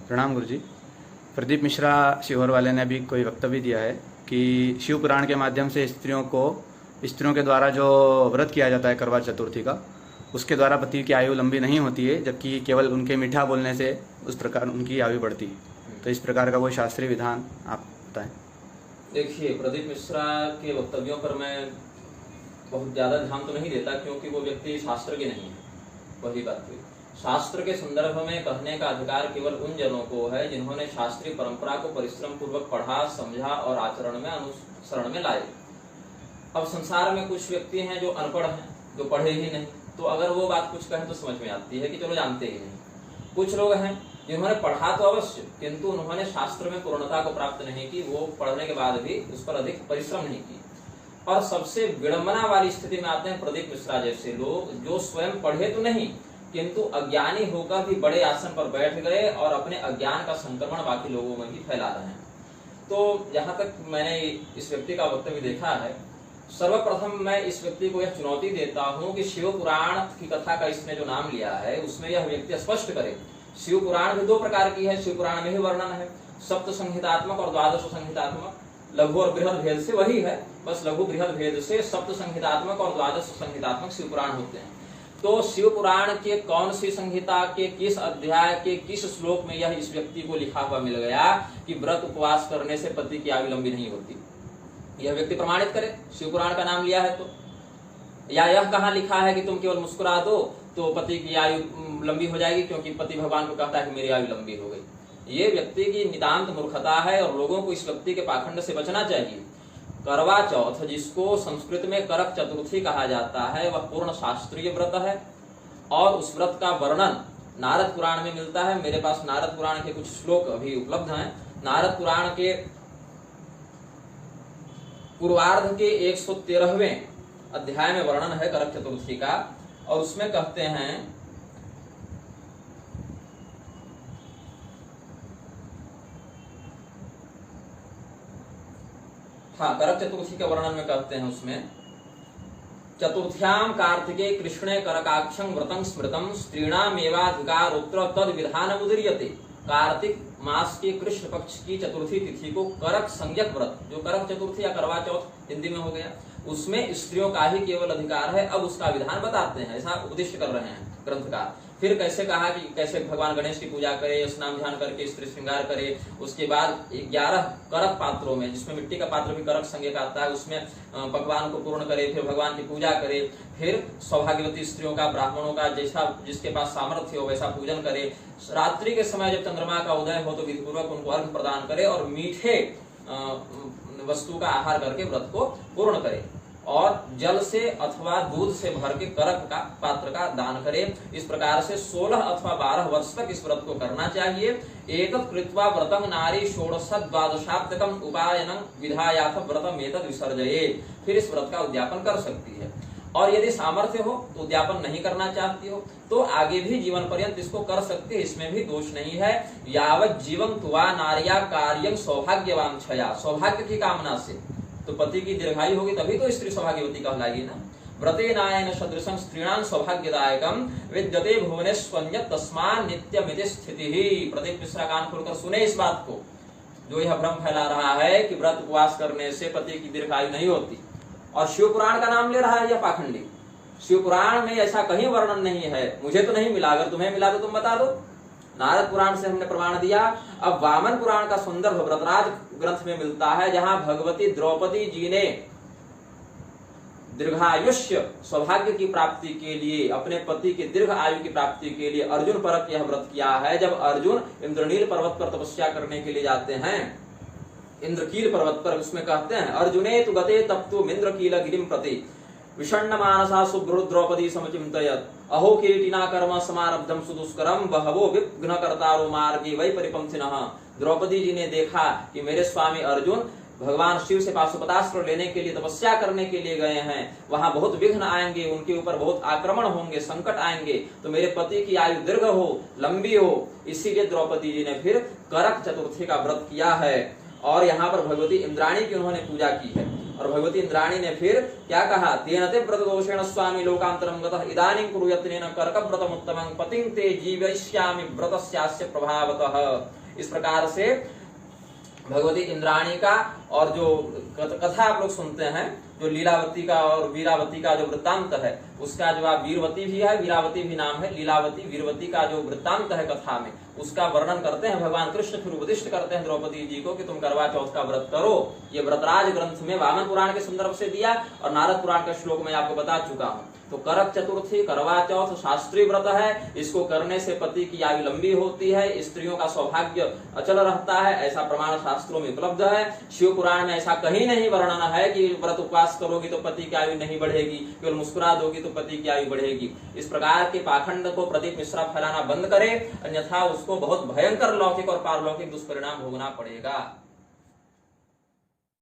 प्रणाम गुरुजी। प्रदीप मिश्रा शिहोर वाले ने अभी कोई वक्तव्य दिया है कि शिव पुराण के माध्यम से स्त्रियों के द्वारा जो व्रत किया जाता है करवा चतुर्थी का, उसके द्वारा पति की आयु लंबी नहीं होती है, जबकि केवल उनके मीठा बोलने से उस प्रकार उनकी आयु बढ़ती है। तो इस प्रकार का कोई शास्त्रीय विधान आप बताएं। देखिए, प्रदीप मिश्रा के वक्तव्यों पर मैं बहुत ज़्यादा ध्यान तो नहीं देता, क्योंकि वो व्यक्ति शास्त्र के नहीं है। वही बात हुई, शास्त्र के संदर्भ में कहने का अधिकार केवल उन जनों को है जिन्होंने शास्त्रीय परंपरा को परिश्रम पूर्वक पढ़ा, समझा और आचरण में अनुसरण में लाए। अब संसार में कुछ व्यक्ति हैं जो अनपढ़ हैं, जो पढ़े ही नहीं, तो अगर वो बात कुछ कहें तो समझ में आती है कि चलो जानते ही नहीं। कुछ लोग हैं जिन्होंने पढ़ा तो अवश्य, किंतु उन्होंने शास्त्र में पूर्णता को प्राप्त नहीं की, वो पढ़ने के बाद भी उस पर अधिक परिश्रम नहीं की। और सबसे विडंबना वाली स्थिति में आते हैं प्रदीप मिश्रा जैसे लोग, जो स्वयं पढ़े तो नहीं किंतु अज्ञानी होकर भी बड़े आसन पर बैठ गए और अपने अज्ञान का संक्रमण बाकी लोगों में भी फैला रहे हैं। तो जहां तक मैंने इस व्यक्ति का वक्तव्य देखा है, सर्वप्रथम मैं इस व्यक्ति को यह चुनौती देता हूं कि शिव पुराण की कथा का इसने जो नाम लिया है उसमें यह व्यक्ति स्पष्ट करे। शिव पुराण भी दो प्रकार की है, शिव पुराण में ही वर्णन है, सप्त संहितात्मक और द्वादश संहितात्मक। लघु और बृहद भेद से वही है, बस लघु बृहद भेद से सप्त संहितात्मक और द्वादश संहितात्मक शिव पुराण होते हैं। तो शिव पुराण के कौन सी संहिता के किस अध्याय के किस श्लोक में यह इस व्यक्ति को लिखा हुआ मिल गया कि व्रत उपवास करने से पति की आयु लंबी नहीं होती? यह व्यक्ति प्रमाणित करे। शिव पुराण का नाम लिया है तो, या यह कहाँ लिखा है कि तुम केवल मुस्कुरा दो तो पति की आयु लंबी हो जाएगी, क्योंकि पति भगवान को कहता है कि मेरी आयु लंबी हो गई। ये व्यक्ति की नितांत मूर्खता है और लोगों को इस व्यक्ति के पाखंड से बचना चाहिए। करवा चौथ, जिसको संस्कृत में करक चतुर्थी कहा जाता है, वह पूर्ण शास्त्रीय व्रत है और उस व्रत का वर्णन नारद पुराण में मिलता है। मेरे पास नारद पुराण के कुछ श्लोक अभी उपलब्ध हैं। नारद पुराण के पूर्वार्ध के 113वें अध्याय में वर्णन है करक चतुर्थी का, और उसमें कहते हैं, हाँ, करक चतुर्थी के वर्णन में कहते हैं उसमें, चतुर्थ्याम कार्तिके कृष्णे करकाक्षं व्रतं स्मृतं स्त्रीणामेवाधिकारोत्र तद विधान उदीर्यते। कार्तिक मास के कृष्ण पक्ष की चतुर्थी तिथि को करक संज्ञक व्रत, जो करक चतुर्थी या करवा चौथ हिंदी में हो गया, उसमें स्त्रियों का ही केवल अधिकार है। अब उसका विधान बताते हैं, ऐसा उपदिष्ट कर रहे हैं ग्रंथकार। फिर कैसे कहा कि कैसे भगवान गणेश की पूजा करे, स्नान ध्यान करके स्त्री श्रृंगार करे। उसके बाद 11 करक पात्रों में, जिसमें मिट्टी का पात्र भी करक संज्ञक आता है, उसमें पकवान को पूर्ण करे, फिर भगवान की पूजा करे। फिर सौभाग्यवती स्त्रियों का, ब्राह्मणों का, जैसा जिसके पास सामर्थ्य हो वैसा पूजन करे। रात्रि के समय जब चंद्रमा का उदय हो तो विधिपूर्वक उनको अर्घ प्रदान करे और मीठे वस्तु का आहार करके व्रत को पूर्ण करे। और जल से अथवा दूध से भर के करक का पात्र का दान करे। इस प्रकार से 16 अथवा 12 वर्ष तक इस व्रत को करना चाहिए। एतत् कृत्वा व्रतं नारी षोडशद्वादशाब्दकम् उपायनं विधायाथ व्रतम् एतद् विसर्जयेत्। फिर इस व्रत का उद्यापन कर सकती है। और यदि सामर्थ्य हो तो उद्यापन नहीं करना चाहती हो तो आगे भी जीवन पर्यंत इसको कर सकते हैं, इसमें भी दोष नहीं है। यावत् जीवं तुवा नार्या कार्यं सौभाग्यवांछया, सौभाग्य की कामना से, तो पति की दीर्घायु होगी तभी तो स्त्री सौभाग्यवती कहलाएगी ना। व्रते नायन सदृशं स्त्रीणां सौभाग्यदायकं विद्यते भुवनेष्वन्यत् तस्मात् नित्यमिति स्थितिः। प्रदीप मिश्रा कान खोलकर सुने इस बात को, जो यह भ्रम फैला रहा है कि व्रत उपवास करने से पति की दीर्घायु नहीं होती और शिव पुराण का नाम ले रहा है यह पाखंडी। शिव पुराण में ऐसा कहीं वर्णन नहीं है, मुझे तो नहीं मिला, अगर तुम्हें मिला तो तुम बता दो। नारद पुराण से हमने प्रमाण दिया। अब वामन पुराण का संदर्भ व्रतराज ग्रंथ में मिलता है, जहां भगवती द्रौपदी जी ने दीर्घायुष्य सौभाग्य की प्राप्ति के लिए, अपने पति के दीर्घ आयु की प्राप्ति के लिए अर्जुन परक यह व्रत किया है। जब अर्जुन इंद्रनील पर्वत पर तपस्या करने के लिए जाते हैं, इंद्रकील पर्वत पर, उसमें कहते हैं, अर्जुने तु गते तप्तु इंद्रकील गिरिं प्रति विषण्ण मानसा सुभृत द्रौपदी समचिंतयत् अहो किरीटिना कर्म समारब्धम सुदुष्करम बहवो विघ्न कर्तारो मार्गे वै परिपंथिनः। द्रौपदी जी ने देखा कि मेरे स्वामी अर्जुन भगवान शिव से पाशुपतास्त्र लेने के लिए, तपस्या करने के लिए गए हैं, वहां बहुत विघ्न आएंगे, उनके ऊपर बहुत आक्रमण होंगे, संकट आएंगे, तो मेरे पति की आयु दीर्घ हो, लंबी हो। इसीलिए द्रौपदी जी ने फिर करक चतुर्थी का व्रत किया है और यहाँ पर भगवती इंद्राणी की उन्होंने पूजा की है। और भगवती इंद्राणी ने फिर क्या कहा, तेन ते व्रत दोषेण स्वामी लोकांतरम गतः इदानीं कुरु यत्नेन कर्क व्रतमुत्तमं पतिं ते जीवयिष्यामि व्रतस्यास्य प्रभावतः। इस प्रकार से भगवती इंद्राणी का और जो कथा आप लोग सुनते हैं, जो लीलावती का और वीरावती का जो वृत्तांत है, उसका जो आप वीरवती भी है, वीरावती भी नाम है, लीलावती वीरवती का जो वृत्तांत है कथा में, उसका वर्णन करते हैं भगवान कृष्ण। फिर उपदिष्ट करते हैं द्रौपदी जी को कि तुम करवा चौथ का व्रत करो। ये व्रतराज ग्रंथ में वामन पुराण के संदर्भ से दिया और नारद पुराण का श्लोक में आपको बता चुका हूँ। तो करक चतुर्थी, करवा चौथ शास्त्रीय व्रत है। इसको करने से पति की आयु लंबी होती है, स्त्रियों का सौभाग्य अचल रहता है, ऐसा प्रमाण शास्त्रों में उपलब्ध है। शिव पुराण में ऐसा कहीं नहीं वर्णन है कि व्रत उपवास करोगी तो पति की आयु नहीं बढ़ेगी, केवल मुस्कुरा दोगी तो पति की आयु बढ़ेगी। इस प्रकार के पाखंड को प्रदीप मिश्रा फैलाना बंद करे, अन्यथा उसको बहुत भयंकर लौकिक और पारलौकिक दुष्परिणाम भोगना पड़ेगा।